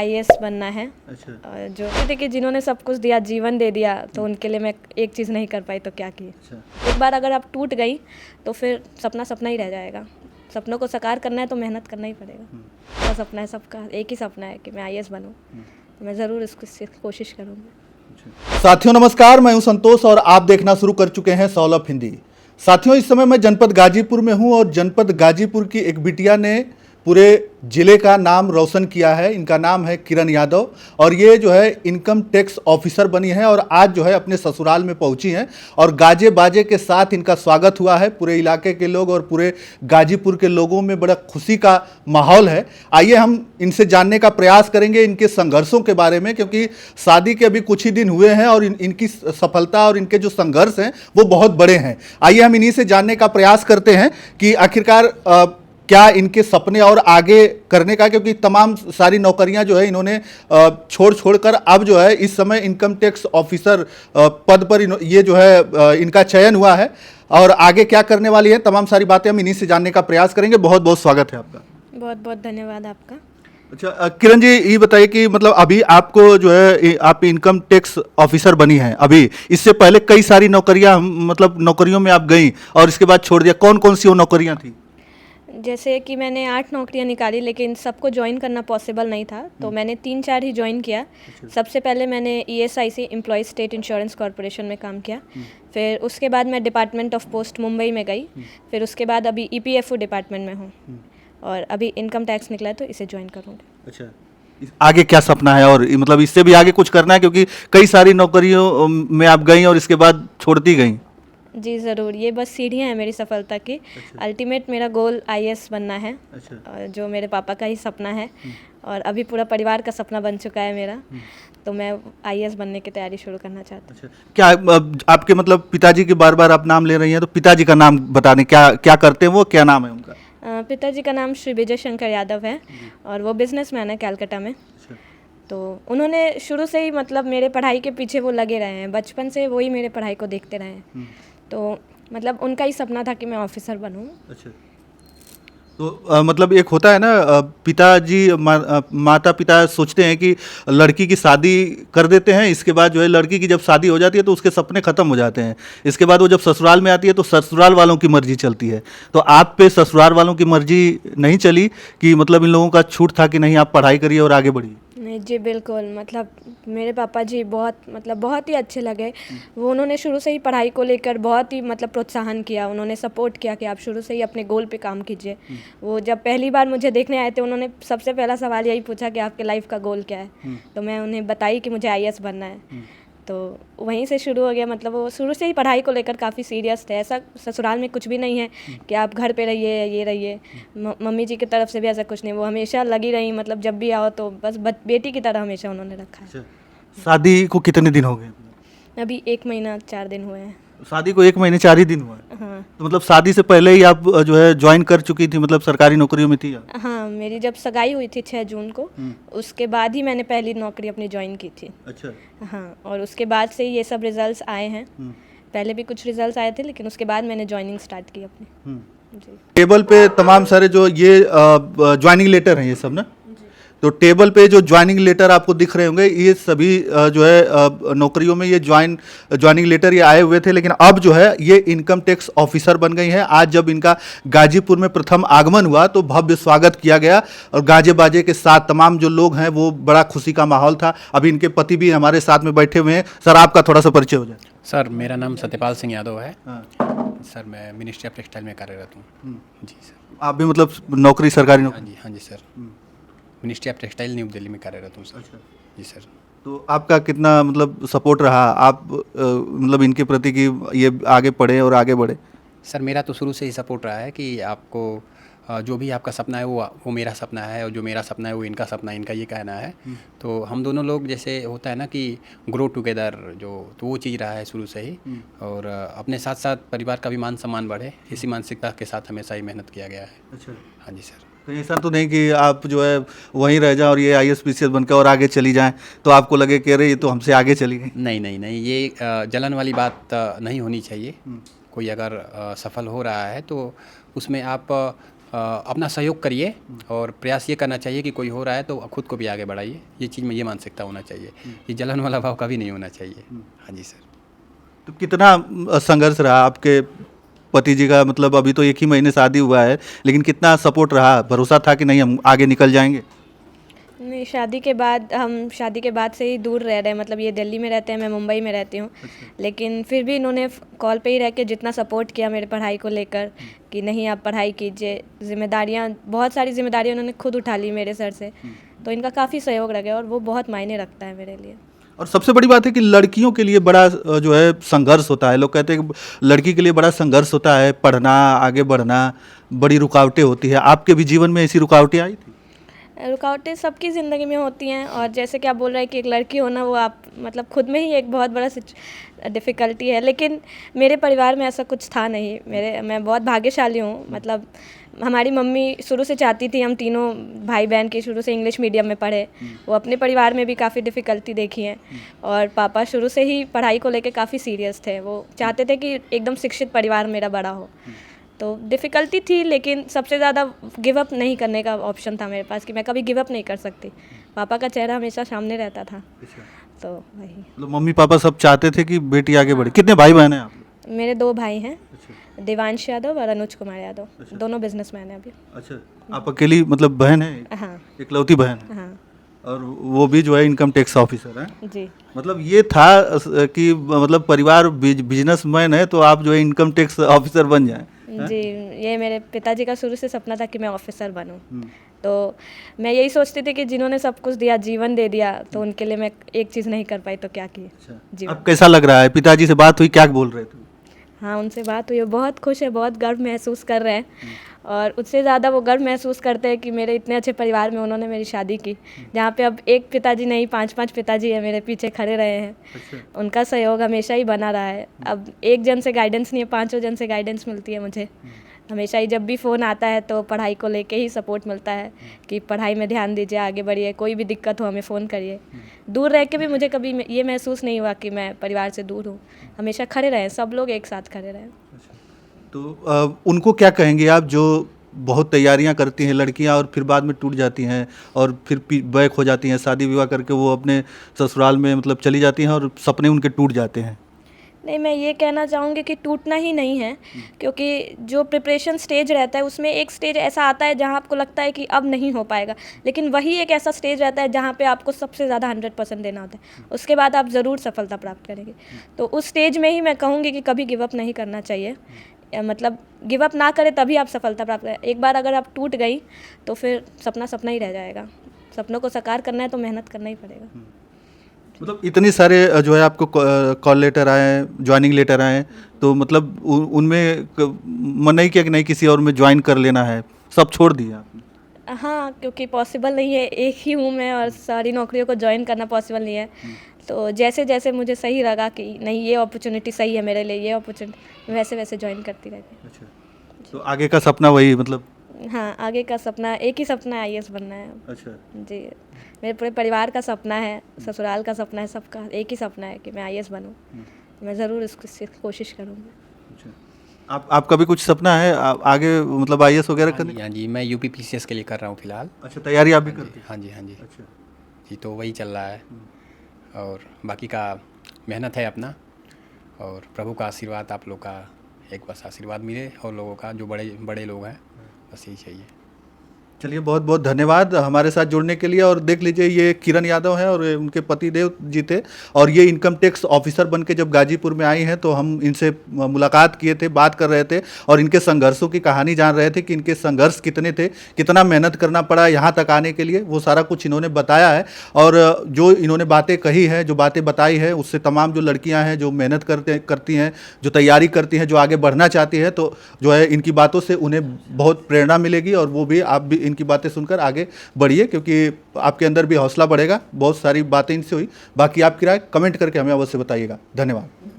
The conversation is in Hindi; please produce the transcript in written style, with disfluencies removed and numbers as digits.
आईएएस बनना है। अच्छा। और जो देखिए जिन्होंने सब कुछ दिया, जीवन दे दिया, तो उनके लिए मैं एक चीज़ नहीं कर पाई तो क्या की। अच्छा। एक बार अगर आप टूट गई तो फिर सपना सपना ही रह जाएगा। सपनों को साकार करना है तो मेहनत करना ही पड़ेगा। मेरा सपना है, सबका एक ही सपना है कि मैं आईएएस बनूं। तो मैं ज़रूर इसको कोशिश करूँगी। साथियों नमस्कार, मैं हूं संतोष और आप देखना शुरू कर चुके हैं सौलभ हिंदी। साथियों इस समय मैं जनपद गाजीपुर में हूं और जनपद गाजीपुर की एक बिटिया ने पूरे जिले का नाम रोशन किया है। इनका नाम है किरण यादव और ये जो है इनकम टैक्स ऑफिसर बनी है और आज जो है अपने ससुराल में पहुंची हैं और गाजे बाजे के साथ इनका स्वागत हुआ है। पूरे इलाके के लोग और पूरे गाजीपुर के लोगों में बड़ा खुशी का माहौल है। आइए हम इनसे जानने का प्रयास करेंगे इनके संघर्षों के बारे में, क्योंकि शादी के अभी कुछ ही दिन हुए हैं और इनकी सफलता और इनके जो संघर्ष हैं वो बहुत बड़े हैं। आइए हम इन्हीं से जानने का प्रयास करते हैं कि आखिरकार क्या इनके सपने और आगे करने का, क्योंकि तमाम सारी नौकरियां जो है इन्होंने छोड़कर अब जो है इस समय इनकम टैक्स ऑफिसर पद पर ये जो है इनका चयन हुआ है और आगे क्या करने वाली है, तमाम सारी बातें हम इन्हीं से जानने का प्रयास करेंगे। बहुत बहुत स्वागत है आपका। बहुत बहुत धन्यवाद आपका। अच्छा किरण जी, ये बताइए कि मतलब अभी आपको जो है आप इनकम टैक्स ऑफिसर बनी हैं, अभी इससे पहले कई सारी नौकरियां मतलब नौकरियों में आप गई और इसके बाद छोड़ दिया, कौन कौन सी वो नौकरियां थी? जैसे कि मैंने 8 नौकरियां निकाली लेकिन सबको ज्वाइन करना पॉसिबल नहीं था, तो मैंने 3-4 ही ज्वाइन किया। सबसे पहले मैंने ESIC employ state insurance corporation में काम किया। फिर उसके बाद मैं डिपार्टमेंट ऑफ पोस्ट मुंबई में गई। फिर उसके बाद अभी ईपीएफओ डिपार्टमेंट में हूँ और अभी इनकम टैक्स निकला है तो इसे ज्वाइन करूँगी। अच्छा, आगे क्या सपना है और मतलब इससे भी आगे कुछ करना है, क्योंकि कई सारी नौकरियों में आप गई और इसके बाद छोड़ती गई? जी ज़रूर, ये बस सीढ़ियाँ हैं मेरी सफलता की। अल्टीमेट मेरा गोल आईएएस बनना है। और जो मेरे पापा का ही सपना है और अभी पूरा परिवार का सपना बन चुका है मेरा, तो मैं आईएएस बनने की तैयारी शुरू करना चाहती हूँ। क्या आपके मतलब पिताजी के बार बार आप नाम ले रही हैं, तो पिताजी का नाम बता दें, क्या क्या करते हैं वो, क्या नाम है उनका? पिताजी का नाम श्री विजय शंकर यादव है और वो बिजनेसमैन है कलकत्ता में। तो उन्होंने शुरू से ही मतलब मेरे पढ़ाई के पीछे वो लगे रहे हैं, बचपन से वही मेरे पढ़ाई को देखते रहे हैं। तो मतलब उनका ही सपना था कि मैं ऑफिसर बनूं। अच्छा, तो मतलब एक होता है ना, पिताजी माता पिता सोचते हैं कि लड़की की शादी कर देते हैं, इसके बाद जो है लड़की की जब शादी हो जाती है तो उसके सपने खत्म हो जाते हैं। इसके बाद वो जब ससुराल में आती है तो ससुराल वालों की मर्जी चलती है। तो आप पे ससुराल वालों की मर्जी नहीं चली कि मतलब इन लोगों का छूट था कि नहीं आप पढ़ाई करिए और आगे बढ़िए? नहीं जी बिल्कुल, मतलब मेरे पापा जी बहुत ही अच्छे लगे। वो उन्होंने शुरू से ही पढ़ाई को लेकर बहुत ही मतलब प्रोत्साहन किया, उन्होंने सपोर्ट किया कि आप शुरू से ही अपने गोल पे काम कीजिए। वो जब पहली बार मुझे देखने आए थे, उन्होंने सबसे पहला सवाल यही पूछा कि आपके लाइफ का गोल क्या है। तो मैं उन्हें बताई कि मुझे आईएएस बनना है। तो वहीं से शुरू हो गया, मतलब वो शुरू से ही पढ़ाई को लेकर काफ़ी सीरियस थे। ऐसा ससुराल में कुछ भी नहीं है कि आप घर पे रहिए ये रहिए। मम्मी जी की तरफ से भी ऐसा कुछ नहीं, वो हमेशा लगी रही, मतलब जब भी आओ तो बस बेटी की तरह हमेशा उन्होंने रखा है। शादी को कितने दिन हो गए? अभी 1 महीना 4 दिन हुए हैं। शादी को 1 महीने 4 ही दिन हुआ है? हाँ। तो मतलब शादी से पहले ही आप जो है ज्वाइन कर चुकी थी, मतलब सरकारी नौकरियों में थी? हाँ, मेरी जब सगाई हुई थी 6 जून को, उसके बाद ही मैंने पहली नौकरी अपनी ज्वाइन की थी। अच्छा। हाँ, और उसके बाद से ये सब रिजल्ट्स आए हैं। पहले भी कुछ रिजल्ट्स आए थे लेकिन उसके बाद मैंने ज्वाइनिंग स्टार्ट की अपनी। जी। टेबल पे तमाम सारे जो ये ज्वाइनिंग लेटर हैं ये सब ना, तो टेबल पे जो ज्वाइनिंग लेटर आपको दिख रहे होंगे ये सभी जो है नौकरियों में ये ज्वाइनिंग लेटर ये आए हुए थे, लेकिन अब जो है ये इनकम टैक्स ऑफिसर बन गई हैं। आज जब इनका गाजीपुर में प्रथम आगमन हुआ तो भव्य स्वागत किया गया और गाजे बाजे के साथ तमाम जो लोग हैं वो बड़ा खुशी का माहौल था। अभी इनके पति भी हमारे साथ में बैठे हुए हैं। सर आपका थोड़ा सा परिचय हो जाए। सर मेरा नाम सत्यपाल सिंह यादव है। सर मैं मिनिस्ट्री ऑफ टेक्सटाइल में कार्यरत हूँ। जी सर। आप भी मतलब नौकरी, सरकारी नौकरी? हाँ जी sir, ministry of textile new Delhi में कार्यरत हूँ सर। अच्छा। जी सर। तो आपका कितना मतलब सपोर्ट रहा आप मतलब इनके प्रति कि ये आगे पढ़े और आगे बढ़े? सर मेरा तो शुरू से ही सपोर्ट रहा है कि आपको जो भी आपका सपना है वो मेरा सपना है और जो मेरा सपना है वो इनका सपना है, इनका ये कहना है। तो हम दोनों लोग जैसे होता है ना कि ग्रो टुगेदर, तो वो चीज़ रहा है शुरू से ही। और अपने साथ साथ परिवार का भी मान सम्मान बढ़े, इसी मानसिकता के साथ हमेशा ही मेहनत किया गया है। अच्छा। हाँ जी सर। तो ऐसा तो नहीं कि आप जो है वहीं रह जाएं और ये आईएएस पीसीएस बनकर और आगे चली जाएं तो आपको लगे कि अरे ये तो हमसे आगे चली गई? नहीं नहीं नहीं, ये जलन वाली बात नहीं होनी चाहिए। कोई अगर सफल हो रहा है तो उसमें आप अपना सहयोग करिए और प्रयास ये करना चाहिए कि कोई हो रहा है तो खुद को भी आगे बढ़ाइए। ये चीज़ में ये मानसिकता होना चाहिए, ये जलन वाला भाव कभी नहीं होना चाहिए। हाँ जी सर। तो कितना संघर्ष रहा आपके पति जी का, मतलब अभी तो 1 ही महीने शादी हुआ है, लेकिन कितना सपोर्ट रहा, भरोसा था कि नहीं हम आगे निकल जाएंगे? नहीं, शादी के बाद से ही दूर रह रहे हैं, मतलब ये दिल्ली में रहते हैं, मैं मुंबई में रहती हूँ। लेकिन फिर भी इन्होंने कॉल पे ही रह के जितना सपोर्ट किया मेरे पढ़ाई को लेकर कि नहीं आप पढ़ाई कीजिए, बहुत सारी जिम्मेदारियाँ उन्होंने खुद उठा ली मेरे सर से, तो इनका काफ़ी सहयोग रहा और वो बहुत मायने रखता है मेरे लिए। और सबसे बड़ी बात है कि लड़कियों के लिए बड़ा जो है संघर्ष होता है। लोग कहते हैं कि लड़की के लिए बड़ा संघर्ष होता है, पढ़ना, आगे बढ़ना, बड़ी रुकावटें होती है। आपके भी जीवन में ऐसी रुकावटें आई थी? रुकावटें सबकी ज़िंदगी में होती हैं, और जैसे कि आप बोल रहे हैं कि एक लड़की होना वो आप मतलब खुद में ही एक बहुत बड़ा डिफ़िकल्टी है, लेकिन मेरे परिवार में ऐसा कुछ था नहीं। मैं बहुत भाग्यशाली हूँ। मतलब हमारी मम्मी शुरू से चाहती थी हम तीनों भाई बहन की शुरू से इंग्लिश मीडियम में पढ़े। वो अपने परिवार में भी काफ़ी डिफ़िकल्टी देखी है, और पापा शुरू से ही पढ़ाई को लेकर काफ़ी सीरियस थे। वो चाहते थे कि एकदम शिक्षित परिवार मेरा बड़ा हो। तो डिफ़िकल्टी थी, लेकिन सबसे ज़्यादा गिव अप नहीं करने का ऑप्शन था मेरे पास कि मैं कभी गिव अप नहीं कर सकती। पापा का चेहरा हमेशा सामने रहता था। तो वही, मतलब मम्मी पापा सब चाहते थे कि बेटी आगे बढ़े। कितने भाई बहन हैं आप? मेरे 2 भाई हैं, देवांश यादव और अनुज कुमार यादव। दोनों बिजनेसमैन हैं अभी। अच्छा, आप अकेली मतलब बहन है? हाँ इकलौती बहन है? हाँ और वो भी जो है इनकम टैक्स ऑफिसर है। जी। मतलब ये था कि मतलब परिवार बिजनेसमैन है तो आप जो है इनकम टैक्स ऑफिसर बन जाएं। जी, ये मेरे पिताजी का शुरू से सपना था कि मैं ऑफिसर बनूं। तो मैं यही सोचती थी कि जिन्होंने सब कुछ दिया, जीवन दे दिया, तो उनके लिए मैं एक चीज़ नहीं कर पाई तो क्या की जीवन। अब कैसा लग रहा है? पिताजी से बात हुई, क्या बोल रहे थे? हाँ, उनसे बात हुई, वो बहुत खुश है, बहुत गर्व महसूस कर रहे हैं, और उससे ज़्यादा वो गर्व महसूस करते हैं कि मेरे इतने अच्छे परिवार में उन्होंने मेरी शादी की, जहाँ पे अब एक पिताजी नहीं 5-5 पिताजी है मेरे पीछे खड़े रहे हैं। अच्छा। उनका सहयोग हमेशा ही बना रहा है। अब एक जन से गाइडेंस नहीं है, 5 जन से गाइडेंस मिलती है मुझे हमेशा ही। जब भी फ़ोन आता है तो पढ़ाई को लेके ही सपोर्ट मिलता है कि पढ़ाई में ध्यान दीजिए, आगे बढ़िए, कोई भी दिक्कत हो हमें फ़ोन करिए। दूर रह के भी मुझे कभी ये महसूस नहीं हुआ कि मैं परिवार से दूर हूँ। हमेशा खड़े रहें, सब लोग एक साथ खड़े रहें। तो उनको क्या कहेंगे आप, जो बहुत तैयारियां करती हैं लड़कियां और फिर बाद में टूट जाती हैं और फिर बैक हो जाती हैं, शादी विवाह करके वो अपने ससुराल में मतलब चली जाती हैं और सपने उनके टूट जाते हैं? नहीं, मैं ये कहना चाहूँगी कि टूटना ही नहीं है, क्योंकि जो प्रिपरेशन स्टेज रहता है उसमें एक स्टेज ऐसा आता है जहाँ आपको लगता है कि अब नहीं हो पाएगा, लेकिन वही एक ऐसा स्टेज रहता है जहाँ पे आपको सबसे ज़्यादा 100% देना होता है। उसके बाद आप ज़रूर सफलता प्राप्त करेंगे। तो उस स्टेज में ही मैं कहूँगी कि कभी गिव अप नहीं करना चाहिए, मतलब गिव अप ना करें तभी आप सफलता प्राप्त करें। एक बार अगर आप टूट गई तो फिर सपना सपना ही रह जाएगा। सपनों को साकार करना है तो मेहनत करना ही पड़ेगा। मतलब इतने सारे जो है आपको कॉल लेटर आए, ज्वाइनिंग लेटर आए, तो मतलब उनमें मन नहीं किया कि नहीं किसी और में ज्वाइन कर लेना है, सब छोड़ दिया आपने? हाँ, क्योंकि पॉसिबल नहीं है, एक ही हूँ मैं और सारी नौकरियों को ज्वाइन करना पॉसिबल नहीं है। तो जैसे जैसे मुझे सही लगा कि नहीं ये अपॉर्चुनिटी सही है मेरे लिए, ये अपॉर्चुनिटी, वैसे वैसे ज्वाइन करती रहती हूँ। अच्छा, तो आगे का सपना वही मतलब? हाँ, आगे का सपना एक ही सपना है, आईएएस बनना है। अच्छा जी, मेरे पूरे परिवार का सपना है, ससुराल का सपना है, सबका एक ही सपना है कि मैं आईएएस बनूं। मैं ज़रूर इसकी कोशिश करूँगी। अच्छा, आपका भी कुछ सपना है आगे मतलब आईएएस वगैरह करने? हाँ जी, मैं यूपीपीसीएस के लिए कर रहा हूँ फिलहाल। अच्छा, तैयारी आप भी करते हैं? हाँ जी, हाँ जी। अच्छा जी, तो वही चल रहा है और बाकी का मेहनत है अपना, और प्रभु का आशीर्वाद, आप लोग का एक बस आशीर्वाद मिले, और लोगों का जो बड़े बड़े लोग हैं, बस यही चाहिए। चलिए, बहुत बहुत धन्यवाद हमारे साथ जुड़ने के लिए। और देख लीजिए, ये किरण यादव हैं और उनके पति देव जी थे, और ये इनकम टैक्स ऑफिसर बन के जब गाजीपुर में आई हैं तो हम इनसे मुलाकात किए थे, बात कर रहे थे और इनके संघर्षों की कहानी जान रहे थे कि इनके संघर्ष कितने थे, कितना मेहनत करना पड़ा यहाँ तक आने के लिए, वो सारा कुछ इन्होंने बताया है। और जो इन्होंने बातें कही हैं, जो बातें बताई है, उससे तमाम जो लड़कियाँ हैं जो मेहनत करती हैं, जो तैयारी करती हैं, जो आगे बढ़ना चाहती है, तो जो है इनकी बातों से उन्हें बहुत प्रेरणा मिलेगी, और वो भी आप भी इनकी बातें सुनकर आगे बढ़िए, क्योंकि आपके अंदर भी हौसला बढ़ेगा। बहुत सारी बातें इनसे हुई। बाकी आपकी राय कमेंट करके हमें अवश्य बताइएगा। धन्यवाद।